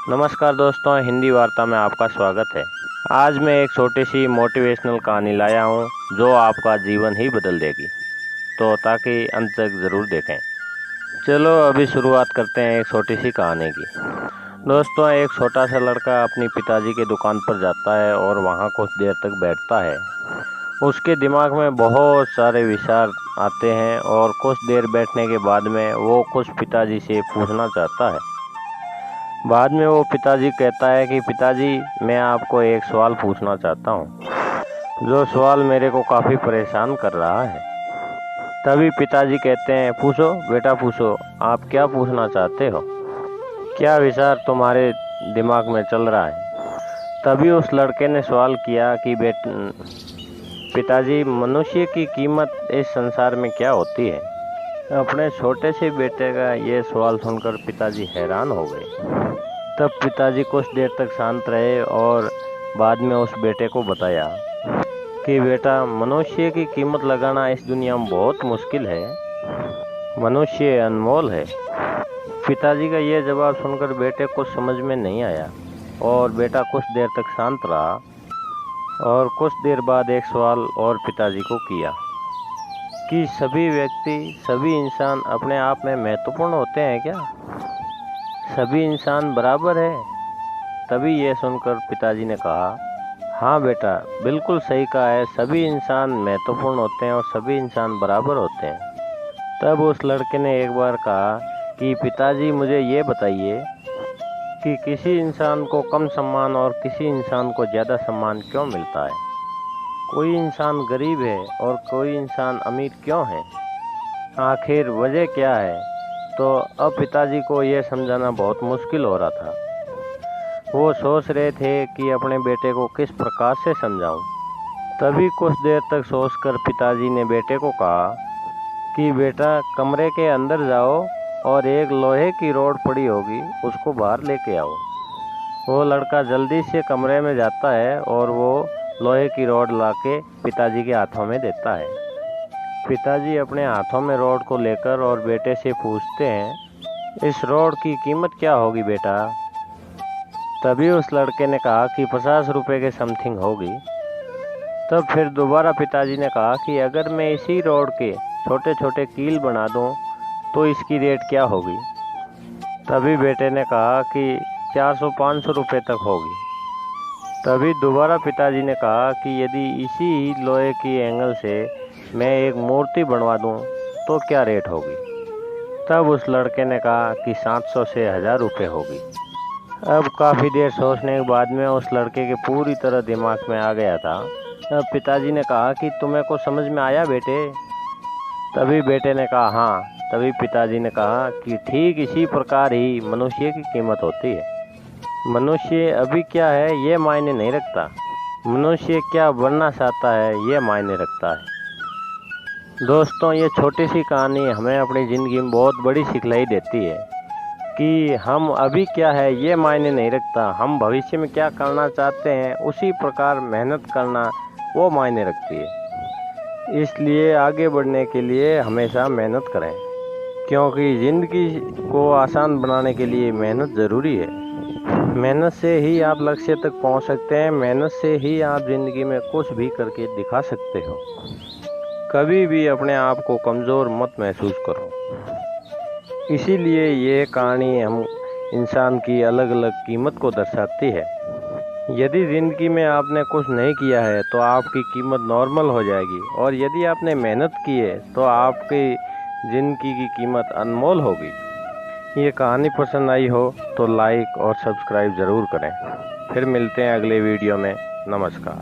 नमस्कार दोस्तों, हिंदी वार्ता में आपका स्वागत है। आज मैं एक छोटी सी मोटिवेशनल कहानी लाया हूँ जो आपका जीवन ही बदल देगी, तो ताकि अंत तक ज़रूर देखें। चलो अभी शुरुआत करते हैं एक छोटी सी कहानी की। दोस्तों, एक छोटा सा लड़का अपनी पिताजी की दुकान पर जाता है और वहाँ कुछ देर तक बैठता है। उसके दिमाग में बहुत सारे विचार आते हैं और कुछ देर बैठने के बाद में वो कुछ पिताजी से पूछना चाहता है। बाद में वो पिताजी कहता है कि पिताजी, मैं आपको एक सवाल पूछना चाहता हूँ, जो सवाल मेरे को काफ़ी परेशान कर रहा है। तभी पिताजी कहते हैं, पूछो बेटा पूछो, आप क्या पूछना चाहते हो, क्या विचार तुम्हारे दिमाग में चल रहा है। तभी उस लड़के ने सवाल किया कि पिताजी, मनुष्य की कीमत इस संसार में क्या होती है। अपने छोटे से बेटे का ये सवाल सुनकर पिताजी हैरान हो गए। तब पिताजी कुछ देर तक शांत रहे और बाद में उस बेटे को बताया कि बेटा, मनुष्य की कीमत लगाना इस दुनिया में बहुत मुश्किल है। मनुष्य अनमोल है। पिताजी का यह जवाब सुनकर बेटे को समझ में नहीं आया और बेटा कुछ देर तक शांत रहा और कुछ देर बाद एक सवाल और पिताजी को किया कि सभी व्यक्ति, सभी इंसान अपने आप में महत्वपूर्ण होते हैं क्या? सभी इंसान बराबर है? तभी यह सुनकर पिताजी ने कहा, हाँ बेटा, बिल्कुल सही कहा है, सभी इंसान महत्वपूर्ण होते हैं और सभी इंसान बराबर होते हैं। तब उस लड़के ने एक बार कहा कि पिताजी, मुझे ये बताइए कि किसी इंसान को कम सम्मान और किसी इंसान को ज़्यादा सम्मान क्यों मिलता है? कोई इंसान गरीब है और कोई इंसान अमीर क्यों है? आखिर वजह क्या है? तो अब पिताजी को यह समझाना बहुत मुश्किल हो रहा था। वो सोच रहे थे कि अपने बेटे को किस प्रकार से समझाऊं। तभी कुछ देर तक सोचकर पिताजी ने बेटे को कहा कि बेटा, कमरे के अंदर जाओ और एक लोहे की रॉड पड़ी होगी, उसको बाहर लेके आओ। वो लड़का जल्दी से कमरे में जाता है और वो लोहे की रॉड लाके पिताजी के हाथों में देता है। पिताजी अपने हाथों में रॉड को लेकर और बेटे से पूछते हैं, इस रॉड की कीमत क्या होगी बेटा? तभी उस लड़के ने कहा कि 50 रुपये के समथिंग होगी। तब फिर दोबारा पिताजी ने कहा कि अगर मैं इसी रॉड के छोटे छोटे कील बना दूं तो इसकी रेट क्या होगी? तभी बेटे ने कहा कि 400-500 रुपये तक होगी। तभी दोबारा पिताजी ने कहा कि यदि इसी लोहे की एंगल से मैं एक मूर्ति बनवा दूं तो क्या रेट होगी? तब उस लड़के ने कहा कि 700 से 1000 रुपये होगी। अब काफ़ी देर सोचने के बाद में उस लड़के के पूरी तरह दिमाग में आ गया था। अब पिताजी ने कहा कि तुम्हें को समझ में आया बेटे? तभी बेटे ने कहा हाँ। तभी पिताजी ने कहा कि ठीक इसी प्रकार ही मनुष्य की कीमत होती है। मनुष्य अभी क्या है ये मायने नहीं रखता, मनुष्य क्या बनना चाहता है ये मायने रखता है। दोस्तों, ये छोटी सी कहानी हमें अपनी ज़िंदगी में बहुत बड़ी सिखलाई देती है कि हम अभी क्या है ये मायने नहीं रखता, हम भविष्य में क्या करना चाहते हैं उसी प्रकार मेहनत करना वो मायने रखती है। इसलिए आगे बढ़ने के लिए हमेशा मेहनत करें, क्योंकि ज़िंदगी को आसान बनाने के लिए मेहनत ज़रूरी है। मेहनत से ही आप लक्ष्य तक पहुंच सकते हैं, मेहनत से ही आप ज़िंदगी में कुछ भी करके दिखा सकते हो। कभी भी अपने आप को कमज़ोर मत महसूस करो। इसीलिए ये कहानी हम इंसान की अलग अलग कीमत को दर्शाती है। यदि ज़िंदगी में आपने कुछ नहीं किया है तो आपकी कीमत नॉर्मल हो जाएगी, और यदि आपने मेहनत की है तो आपकी ज़िंदगी की कीमत अनमोल होगी। ये कहानी पसंद आई हो तो लाइक और सब्सक्राइब ज़रूर करें। फिर मिलते हैं अगले वीडियो में। नमस्कार।